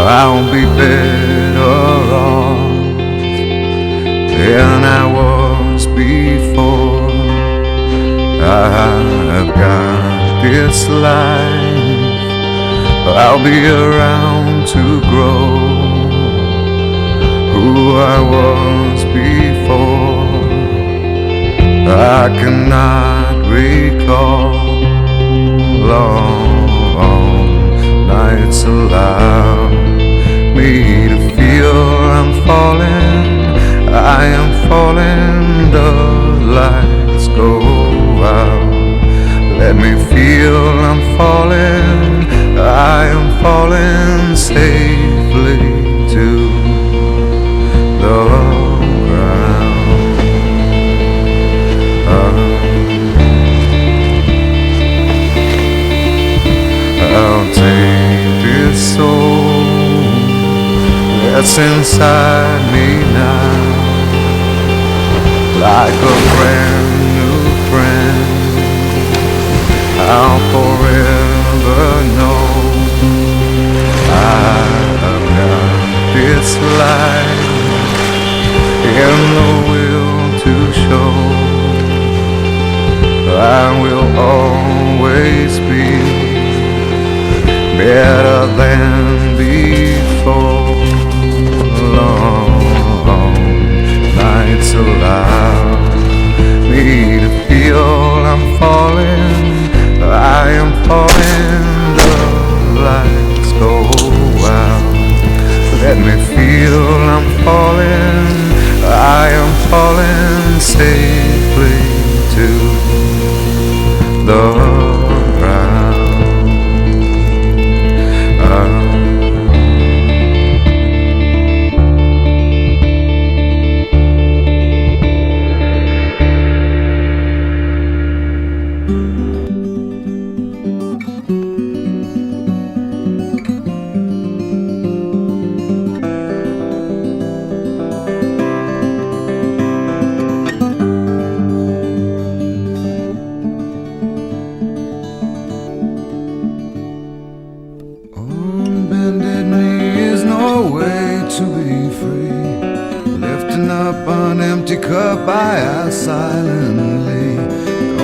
I'll be better off than I was before. I've got this life, I'll be around to grow who I was before. I cannot recall long nights allow me to feel I'm falling. I am falling, the lights go out. Let me feel I'm falling. I am falling safely to the ground. I'll take this soul that's inside me now, like a brand new friend. I'll forever know I've got this life and the will to show. I will always be better than before. Long nights allow me to feel I'm falling. I am falling, the lights go out. Let me feel I'm falling. I am falling safely to the ground. Up an empty cup I ask silently.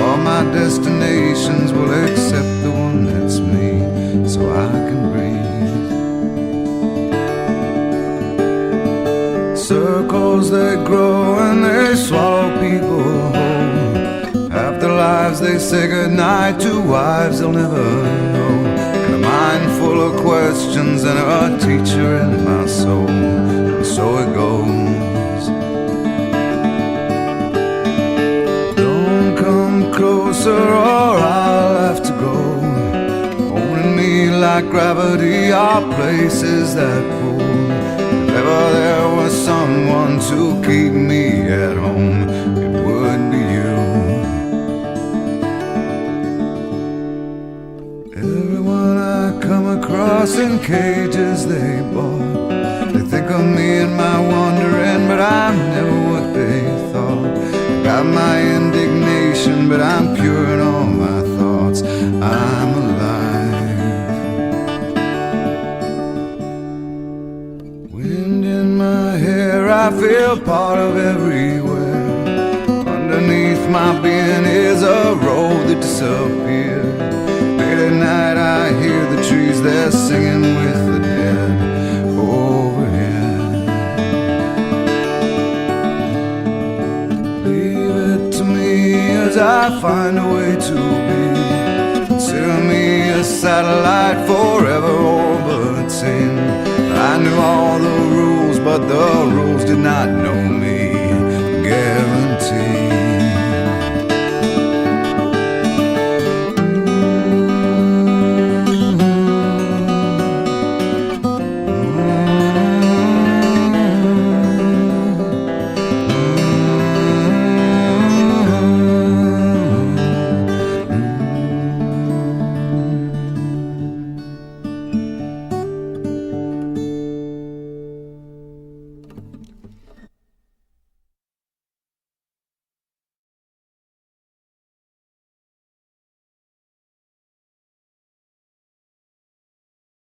All my destinations will accept the one that's me, so I can breathe. Circles they grow and they swallow people whole. After lives they say goodnight to wives they'll never know. And a mind full of questions and a teacher in my soul. And so it goes. Closer or I'll have to go. Holding me like gravity are places that pull. If ever there was someone to keep me at home, it would be you. Everyone I come across in cages they bought. They think of me and my wandering, but I'm never what they thought. Got my indignation, but I'm pure in all my thoughts. I'm alive. Wind in my hair, I feel part of everywhere. Underneath my being is a road that disappeared. Late at night I hear the trees, they're singing with the dead over here. I find a way to be. Consider me a satellite forever orbiting. I knew all the rules, but the rules did not know me. Guarantee.